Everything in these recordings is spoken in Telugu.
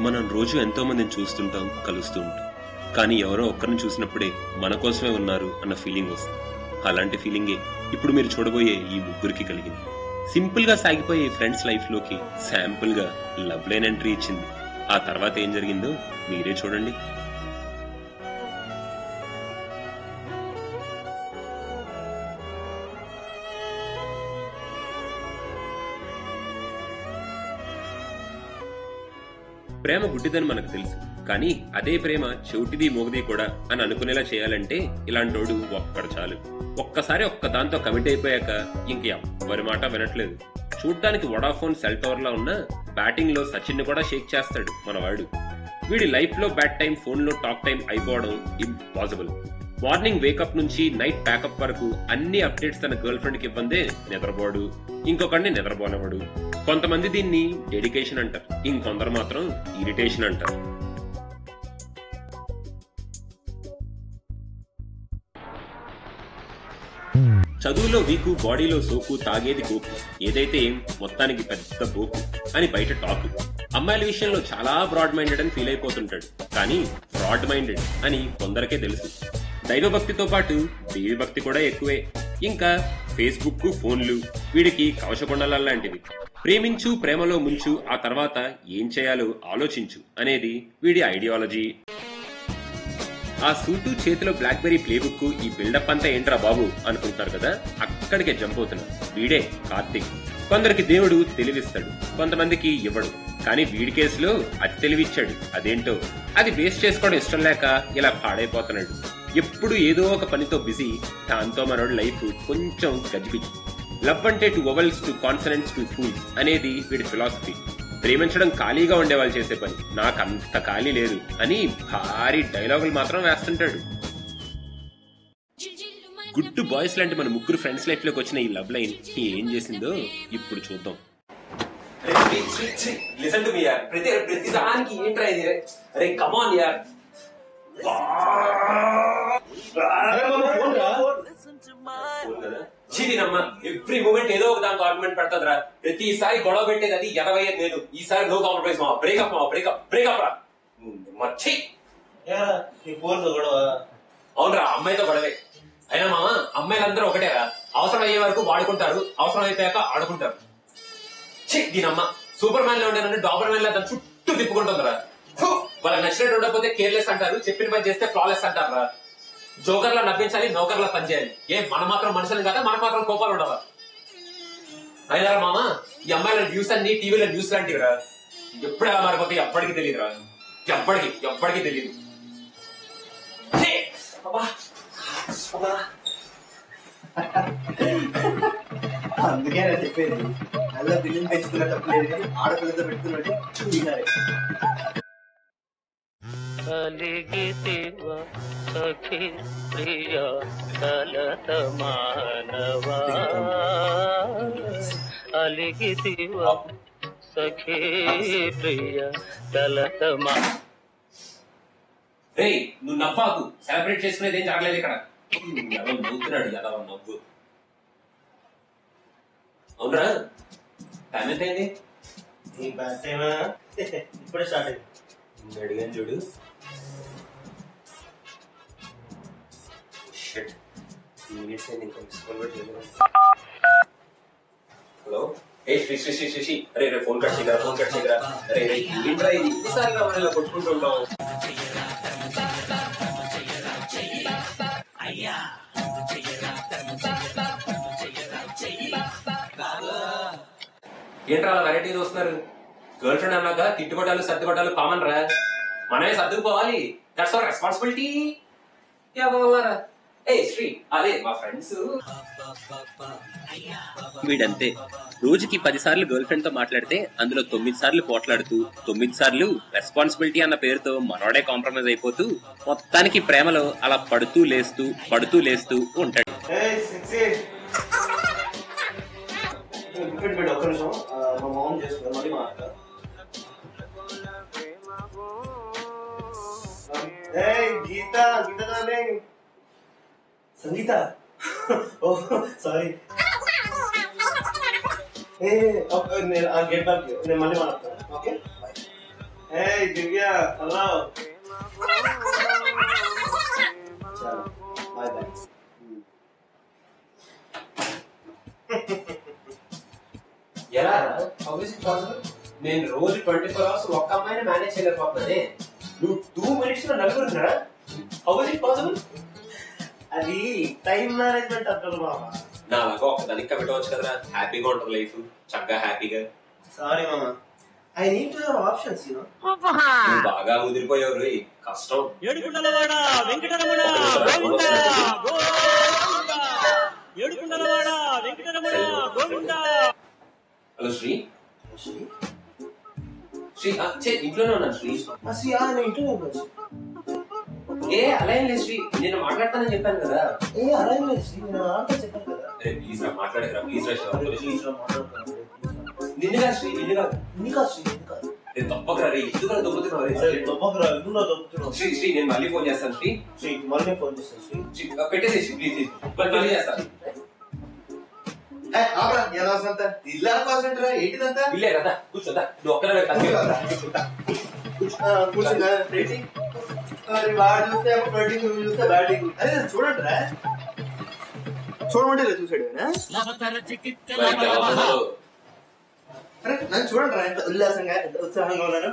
మనం రోజు ఎంతో మందిని చూస్తుంటాం, కలుస్తూ ఉంటాం. కానీ ఎవరో ఒక్కరిని చూసినప్పుడే మన కోసమే ఉన్నారు అన్న ఫీలింగ్ వస్తుంది. అలాంటి ఫీలింగే ఇప్పుడు మీరు చూడబోయే ఈ ముగ్గురికి కలిగింది. సింపుల్ గా సాగిపోయే ఈ ఫ్రెండ్స్ లైఫ్ లోకి శాంపుల్ గా లవ్ లైన్ ఎంట్రీ ఇచ్చింది. ఆ తర్వాత ఏం జరిగిందో మీరే చూడండి. ప్రేమ గుడ్డిదని మనకు తెలుసు, కానీ అదే ప్రేమ చెవిటిది మోగది కూడా అని అనుకునేలా చేయాలంటే ఇలాంటోడు ఒక్కడు చాలు. ఒక్కసారి ఒక్క దాంతో కమిట్ అయిపోయాక ఇంక ఎవరి మాట వినట్లేదు. చూడ్డానికి వడాఫోన్ సెల్ టవర్ లా ఉన్న బ్యాటింగ్ లో సచిన్ ని కూడా షేక్ చేస్తాడు మనవాడు. వీడి లైఫ్ లో బ్యాట్ టైం, ఫోన్ లో టాక్ టైం అయిపోవడం ఇంపాసిబుల్. మార్నింగ్ వేకప్ నుంచి నైట్ ప్యాకప్ వరకు అన్ని అప్డేట్స్ తన గర్ల్ ఫ్రెండ్ కి ఇవ్వందే నిద్రపోడు, ఇంకొకడిని నిద్రపోనవడు. కొంతమంది దీన్ని డెడికేషన్ అంటారు, ఇంకొందరు మాత్రం ఇరిటేషన్ అంటారు. చదువులో వీకు, బాడీలో సోకు, తాగేది కోకు, ఏదైతే ఏం మొత్తానికి పెద్ద బోకు అని బయట టాక్. అమ్మాయిల విషయంలో చాలా బ్రాడ్ మైండెడ్ అని ఫీల్ అయిపోతుంటాడు, కానీ ఫ్రాడ్ మైండెడ్ అని కొందరికే తెలుసు. దైవభక్తితో పాటు దేవి భక్తి కూడా ఎక్కువే. ఇంకా ఫేస్బుక్, ఫోన్లు వీడికి కవచకొండల లాంటివి. ప్రేమించు, ప్రేమలో ముంచు, ఆ తర్వాత ఏం చేయాలో ఆలోచించు అనేది వీడి ఐడియాలజీ. ఆ సూటు, చేతిలో బ్లాక్ బెర్రీ ప్లే బుక్, ఈ బిల్డప్ అంతా ఏంట్రా బాబు అనుకుంటారు కదా, అక్కడికే జంప్ అవుతున్నారు. వీడే కార్తిక్. కొందరికి దేవుడు తెలివిస్తాడు, కొంతమందికి ఇవ్వడు. కానీ వీడి కేసులో అది తెలివిచ్చాడు. అదేంటో అది వేస్ట్ చేసుకోవడం ఇష్టం లేక ఇలా పాడైపోతున్నాడు. ఎప్పుడు ఏదో ఒక పనితో బిజీ. దాంతో మనోడి లైఫ్ కొంచెం గజిబిజి. లవ్ అంటే two vowels two consonants two fools అనేది వీడి ఫిలాసఫీ. ప్రేమించడం ఖాళీగా ఉండేవాళ్ళు చేసే పని, నాకంత ఖాళీ లేదు అని భారీ డైలాగులు మాత్రం వేస్తుంటాడు. గుడ్ బాయ్స్ లాంటి మన ముగ్గురు ఫ్రెండ్స్ లైఫ్ లోకి వచ్చిన ఈ లవ్ లైన్ ఏం చేసిందో ఇప్పుడు చూద్దాం. ప్రతిదానికి ఏంట్రా ఇది? అరే కమాన్ యార్, చీదినమ్మా ఎవ్రీ మూమెంట్ ఏదో ఒక దానికి ఆర్గ్యుమెంట్ పెడతాదిరా. ప్రతిసారి గొడవ పెట్టేది అది 25 నేను. ఈసారి నో కాంప్రమైజ్ మా, బ్రేకప్ మా, బ్రేకప్ బ్రేకప్ రా. మర్చి గొడవ అవునరా, అమ్మాయితో గొడవే. అయినా మామ అమ్మాయిలందరూ ఒకటేరా, అవసరం అయ్యే వరకు వాడుకుంటారు, అవసరం అయిపోయాక ఆడుకుంటారు. ఛీ దీనమ్మ సూపర్ మ్యాన్ లో ఉండే డాబర్ మ్యాన్ లా దాని చుట్టూ తిప్పుకుంటుందిరా. వాళ్ళకి నచ్చినట్టు ఉండకపోతే కేర్లెస్ అంటారు, చెప్పిన పని చేస్తే ఫ్లాలెస్ అంటారా. జోకర్లా నవ్వించాలి, నౌకర్లా పనిచేయాలి. మనం మాత్రం మనుషులు కదా, మనకు మాత్రం కోపాలు ఉండవా? అయినా మామ ఈ అమ్మాయిల న్యూస్ అన్ని టీవీలో న్యూస్ లాంటివిరా. ఎప్పుడు ఎలా మారిపోతే ఎప్పటికీ తెలియదురా, ఎప్పటికీ తెలియదు. అందుకే చెప్పేది, నల్ల బిల్లుని పెంచుకున్నట్టు లేదు కానీ ఆడపిల్లతో పెట్టుకున్నట్టు చూడాలి. కలిగితివా సఖి ప్రియ కలత మానవా, అలిగితివా సఖి ప్రియ కలత మా. రే నువ్వు నవ్వాకు, సెలబ్రేట్ చేసుకునేది ఏం జరగలేదు ఇక్కడ. ఎవరు నవ్వుతున్నాడు కదా నవ్వు. అవునరా, టైం ఎంత అయింది? ఇప్పుడే స్టార్ట్ అయింది. అడిగాను చూడు. హలో, ఏ శ్రీ శ్రీ శ్రీ శ్రీ, అరే రే ఫోన్ కట్ చేయరా. అరే ఏంట్రా ఇది ఎన్నిసార్లు మనం కొట్టుకుంటూ ఉంటాం. ఏంట్రా అలా వెరైటీస్ వస్తున్నారు? గర్ల్ ఫ్రెండ్ అన్నాక తిట్టుకోటాలు, సర్దుకోటాలు కామన్ రా. మనమే సర్దుకుపోవాలి, దట్స్ అవర్ రెస్పాన్సిబిలిటీ. ఏ శ్రీ, అదే మా ఫ్రెండ్స్. వీడంతే, రోజుకి 10 సార్లు గర్ల్ ఫ్రెండ్ తో మాట్లాడితే అందులో 9 సార్లు పోట్లాడుతూ 9 సార్లు రెస్పాన్సిబిలిటీ అన్న పేరుతో మనోడే కాంప్రమైజ్ అయిపోతూ మొత్తానికి ప్రేమలో అలా పడుతూ లేస్తూ ఉంటాడు. ఒక్క నిమిషం, మా మామూలు చేస్తున్నా, మళ్ళీ మాట్లాడతా. గీత సంగీత, ఓ సారీ, గెట్ బ్యాక్, నేను మళ్ళీ మాట్లాడతాను. ఓకే దివ్య హలో బాయ్ బాయ్. ఎలా హౌ ఇస్ ఇట్ పాసిబుల్? నేను రోజు 24 hours ఒక్క అమ్మాయిని మేనేజ్ చేయలేకపోతున్నానే. నువ్వు 2 minutes లో నలుగురున్నారా? How is it possible? అది టైం మేనేజ్మెంట్ అంటారు మామ. నా అలాగా ఒక దానికి పెట్టవచ్చు కదరా, హ్యాపీగా ఉంటుంది లైఫ్, చక్కగా హ్యాపీగా. సారీ మామ, I need to have options you know. బాగా ముదిరిపోయావు రే, కష్టం. ఏడుకుండలవాడ వెంకటరమణ గోవిందా గోవిందా ఏడుకుండలవాడ వెంకటరమణ గోవిందా. హలో శ్రీ. శ్రీ ఇంట్లోనే ఉన్నాను శ్రీ. నేను ఇంట్లో ఉండొచ్చు. అలా ఏం లేదు శ్రీ, నేను మాట్లాడతానని చెప్పాను కదా. అలా ఏం లేదు శ్రీ, నేను ఆంటీ చెప్పాను కదా. ప్లీజ్ రా మాట్లాడకరా, ప్లీజ్ రా. మాట్లాడుతున్నాను నిన్నుగా శ్రీ, నిన్నుగా శ్రీ. నేను తప్పకరా రే, ఎందుకు దొబ్బుతున్నావు శ్రీ? శ్రీ నేను మళ్ళీ ఫోన్ చేస్తాను శ్రీ. మళ్ళీ ఫోన్ చేస్తాను శ్రీ. పెట్టేసి ప్లీజ్, మళ్ళీ చేస్తాను. ఏంటిదంతా ఇల్లే కదా, కూర్చోదా, నువ్వు ఒక్కడే వాడు చూస్తే బ్యాటింగ్, నువ్వు చూస్తే బ్యాటింగ్. అదే చూడండి రా, చూడమంటే చూసాడు. అరే నన్ను చూడండి రా, ఎంత ఉల్లాసంగా ఎంత ఉత్సాహంగా ఉన్నాను.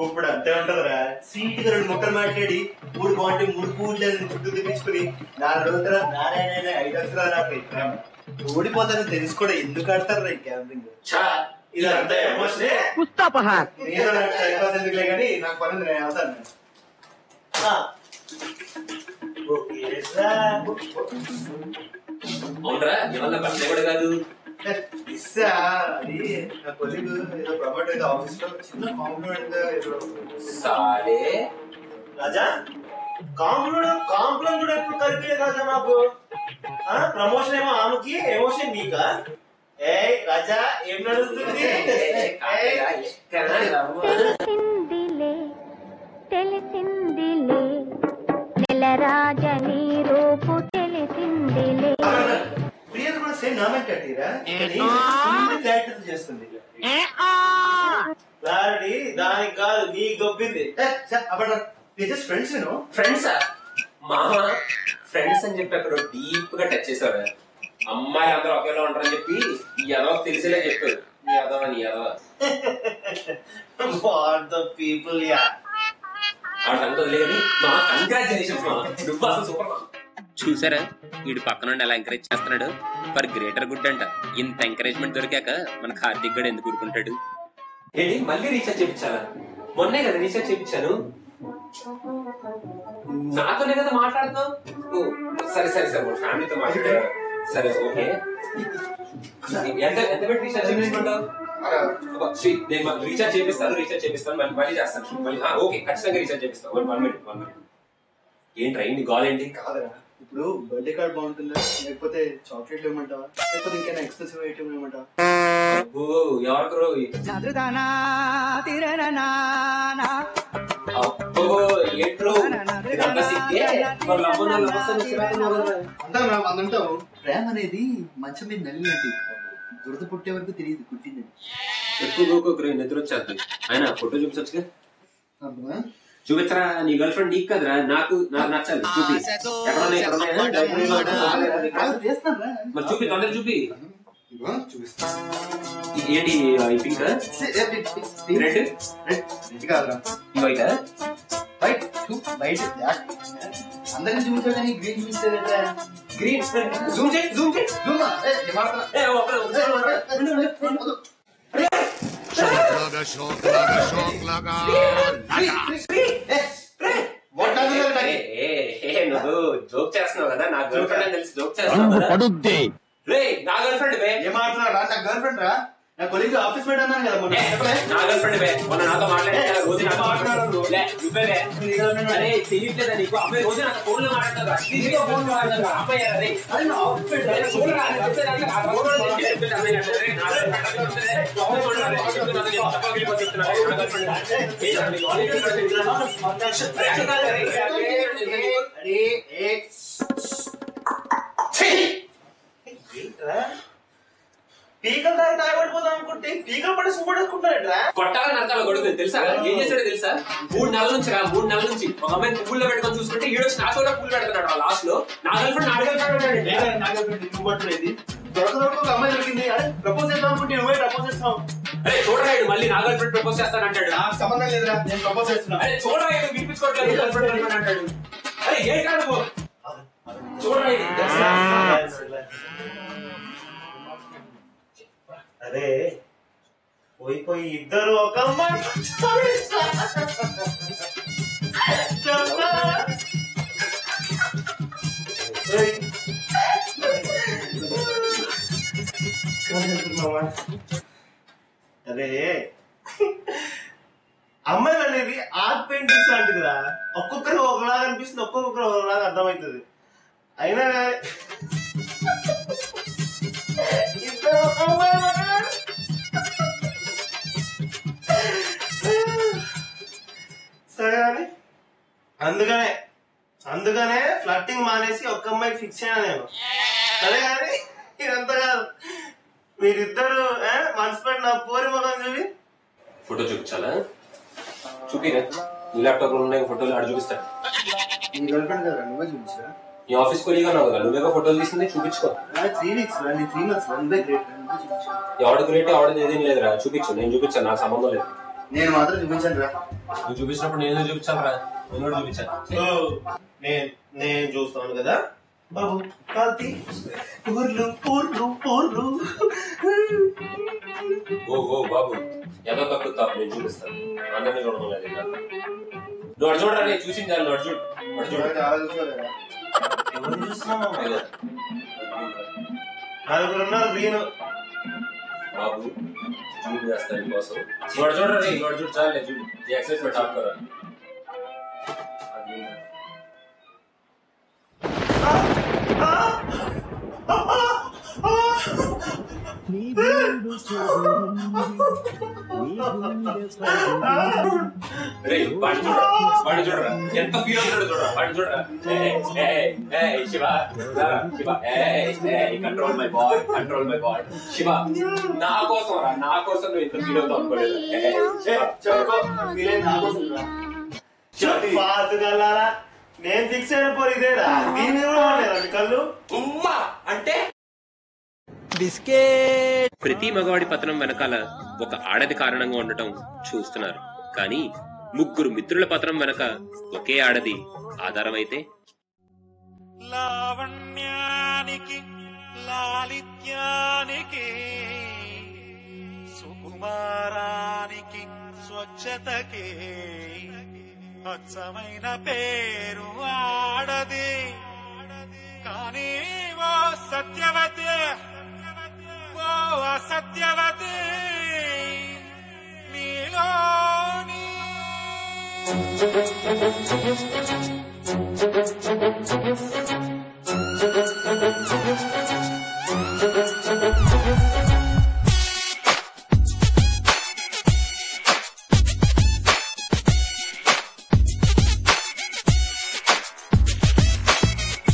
ఇప్పుడు అంతే ఉంటదిరా, సీట్ గా 2 ముక్కలు మాట్లాడి 3 బాగుంటే 3 పూలు చుట్టూ తిప్పించుకుని 4 రోజుల తర్వాత నారాయణ 5 అక్షరాలు ప్రేమ ఓడిపోతానని తెలుసు కూడా ఎందుకు ఆడతారు రా ఈ క్యాంపింగ్. ఇదంతా ఎమోషనే, ఎందుకులే కానీ నాకు పని నేను వెళ్తాను. అవునరా, ఏమన్నా బస్సు కూడా కాదు. అది నా కొలీగ్ ఏదో ప్రమోట్ అయితే ఆఫీస్ లో చిన్న కాంప్లిమెంట్ సాలే రాజా. కాంప్లిమెంట్ కూడా ఎప్పుడు కలిపే రాజా మాకు. ప్రమోషన్ ఏమో ఆమెకి, ఎమోషన్ నీకా? ఏ రాజా ఏం నడుస్తుంది? తెలిసిందిలే నెల రాజని రూపు తెలిసిందిలే. ప్రియత కూడా సేమ్ నామెంట్ కట్టిరా క్యారెక్టర్ చేస్తుంది. క్లారిటీ దానికి కాదు, నీకు దొబ్బింది. జస్ట్ ఫ్రెండ్స్ నేను. ఫ్రెండ్సా మామ? ఫ్రెండ్స్ అని చెప్పి అక్కడ డీప్ గా టచ్ చేశారు. అమ్మాయి అందరూ ఒకేలా ఉంటారని చెప్పి ఈ యదవ తెలిసేలా చెప్పారు. నీ యదవ నీ యదవ పీపుల్ ఆ సంగతి లేదు. మా కంగ్రాచులేషన్స్ మా, నువ్వు అసలు సూపర్ మా. చూసారా వీడు పక్కన నుండి ఎలా ఎంకరేజ్ చేస్తున్నాడు. ఫర్ గ్రేటర్ గుడ్ అంట. ఇంత ఎంకరేజ్మెంట్ దొరికాక మన కార్తీక్ గడు ఎందుకు ఊరుకుంటాడు? ఏంటి మళ్ళీ రీఛార్జ్ చేయించాలా? మొన్నే కదా రీఛార్జ్ చేయించాను. నాతోనే కదా మాట్లాడుతావు. సరే సరే సరే ఫ్యామిలీతో మాట్లాడు. సరే ఓకే. ఎంత ఎంత పెట్టి రీఛార్జ్ చేయించుకుంటావు? నేను రీఛార్జ్ చేపిస్తాను మళ్ళీ చేస్తాను మళ్ళీ. ఓకే ఖచ్చితంగా రీఛార్జ్ చేపిస్తాను. 1 minute. ఏంట్రా ఏంటి గోల్ ఏంటి? కాదురా, ఇప్పుడు బర్త్డే కార్డ్ బాగుంటుందా, లేకపోతే చాక్లెట్లు ఇవ్వమంటావా, లేకపోతే ఇంకేనా ఎక్స్పెన్సివ్ ఐటమ్ ఇవ్వమంటావా? ఎవరికరు అంటావు. ప్రేమ అనేది మంచం మీద నల్లి లాంటి, దురద పుట్టే వరకు తెలియదు కుట్టిందని. ఎక్కువ నిద్ర వచ్చేస్తుంది. ఆయన ఫోటో చూపించచ్చుగా. చూపించరా, నీ గర్ల్ ఫ్రెండ్ నీకు కదరా, నాకు నచ్చాలి. చూపి మరి చూపి, తొందర చూపి. ఏంటి పింక్ రెడ్ కాదురా, వైట్ వైట్ వైట్ అందరినీ చూపించావు కానీ గ్రీన్ చూపించే గ్రీన్ జూమ్ చేయి జూమ్ చేయి జూమ్. నువ్వు జోక్ చేస్తున్నావు కదా, నా గర్ల్ ఫ్రెండ్ అని తెలిసి జోక్ చేస్తున్నావు. నా గర్ల్ ఫ్రెండ్ ఏం మాట్లాడుతున్నా? నా గర్ల్ ఫ్రెండ్ రా, నా కొలీగ్ ఆఫీస్ మేట్ అన్నాను కదా మొన్న. నా గర్ల్ ఫ్రెండ్ మొన్న నాతో మాట్లాడే రోజు నాతో మాట్లాడు. అరే తెలియట్లేదా నీకు? అమ్మాయి రోజు నాకు ఫోన్ లో మాట్లాడతారు. అమ్మాయి టీకలు తాగబడిపోతాం అనుకుంటే టీకలు పడి సుబ్బడేసుకుంటారా కొట్టాలని అర్థాలు కొడుతుంది తెలుసా? ఏం చేశాడో తెలుసా? 3 నెలల నుంచి ఒక అమ్మాయిని పువ్వుల్లో పెట్టుకొని చూసుకుంటే ఈడొచ్చి నా చోట పువ్వులు పెడతాడు. లాస్ట్ లో నా గర్ల్ఫ్రెండ్ దొరక అమ్మాయి దొరికింది. అరే ప్రపోజ్ చేద్దాం అనుకుంటే నువ్వే ప్రపోజ్ చేస్తున్నావు. అరే చూడరాడు మళ్ళీ నా గర్ల్ఫ్రెండ్ ప్రపోజ్ చేస్తానంటాడు. నాకు సంబంధం లేదురా, నేను ప్రపోజ్ చేస్తున్నా. అరే చూడరాడు వినిపించుకోవట్లేదు గర్ల్ఫ్రెండ్ అంటాడు. అరే ఏ కాదు చూడరాడు. అరే పోయి ఇద్దరు ఒక అమ్మాయి అరే అమ్మాయిలు అనేది ఆర్ట్ పెయింటింగ్స్ లాంటిదిరా. ఒక్కొక్కరు ఒకలాగా అనిపిస్తుంది, ఒక్కొక్కరు ఒకలాగా అర్థమవుతుంది. అయినా ఇద్దరు ఒక అమ్మాయి సరే కానీ అందుకనే ఫ్లర్టింగ్ మానేసి ఒక్క అమ్మాయికి ఫిక్స్ అయ్యా నేను. సరే కానీ ఇదంతా కాదు, మీరిద్దరు మనసు పెట్టి నా పోరి మొదలు చూపి ఫోటో చూపించాలా? చూపిరా నీ ల్యాప్టాప్ లో ఉన్నాయి ఫోటోలు ఆడ చూపిస్తాడు. నీ గర్ల్ఫ్రెండ్ కదా, నువ్వే చూపించా. నీ ఆఫీస్ కొలీగా ఉన్నావు కదా, నువ్వేగా ఫోటోలు తీసింది చూపించుకో. 3 weeks 3 months నువ్వే గ్రేట్. ఎవడ గ్రేట్ ఎవడది ఏదేం లేదురా, చూపించు. నేను చూపించాను, నాకు సంబంధం లేదు. నేను మాత్రం చూపించాను రా. నువ్వు చూపించినప్పుడు నేను చూపించాను రా, నేను కూడా చూపించాను. నేను చూస్తాను కదా బాబు. కాల్తీ పూర్లు పూర్లు పూర్లు. ఓ బాబు ఏదో తక్కువ తాపు, నేను చూపిస్తాను. అందరినీ చూడడం లేదు ఇంకా. నువ్వు అడు చూడరా, నేను చూసింది చాలు. అడు చూడు, అడు చూడ. చాలా చూసుకోలేదా? ఎవరు చూస్తున్నావు? 4 ఉన్నారు గ్రీన్. బాబు జూమ్ చేస్తాను నీకోసం. నువ్వు చూడరా, నువ్వు చూడు చాలు. చూడు ఈ ఎక్సైజ్ में टॉप करो. వాడు చూడరా ఎంత ఫీల్ అవుతాడు, చూడరా వాడు చూడరా. Shiva control my boy, control my boy. Shiva నా కోసం రా, నా కోసం నువ్వు ఇంత ఫీల్ అవుతావు అనుకోలేదు. నేను ఫిక్స్ అయిన పోరు ఇదేరా. దీని కళ్ళు ఉమ్మా అంటే ప్రతి మగవాడి పతనం వెనకాల ఒక ఆడది కారణంగా ఉండటం చూస్తున్నారు. కానీ 3 మిత్రుల పతనం వెనక ఒకే ఆడది ఆధారమైతే లావణ్యానికి లాలిత్యానికి సుకుమారానికి స్వచ్ఛతకి అచ్చమైన పేరు ఆడది. కానీ ఓ సత్యవతి, ఓ అసత్యవతి నీలోని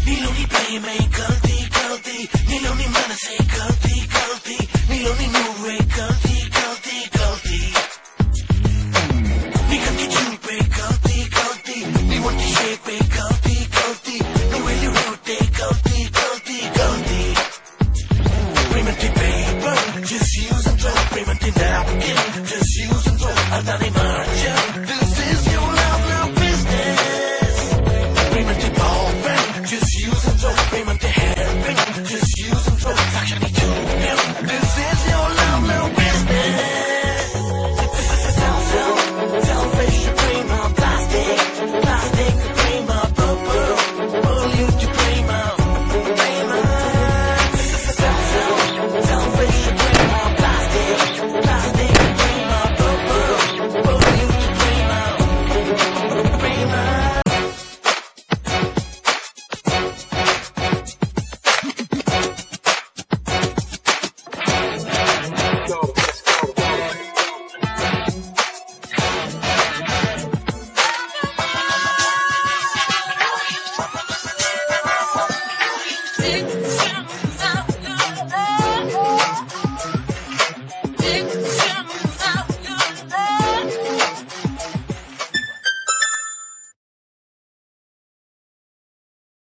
నీలోని ప్రేమే కల్తీ కల్తీ, నీలోని మనసే కల్తీ కల్తీ, నీలోని నువ్వే కల్తీ కల్తీ కల్తీ. నీ కంటి చూపే కల్తీ కల్తీ, నీ ఒంటి షేపే కల్తీ కల్తీ, నువ్వు వెళ్ళి రూటే కల్తీ కల్తీ కల్తీ. ప్రేమంటే paper, just use and throw. Premante napkin, just use and throw. అదాని మార్చా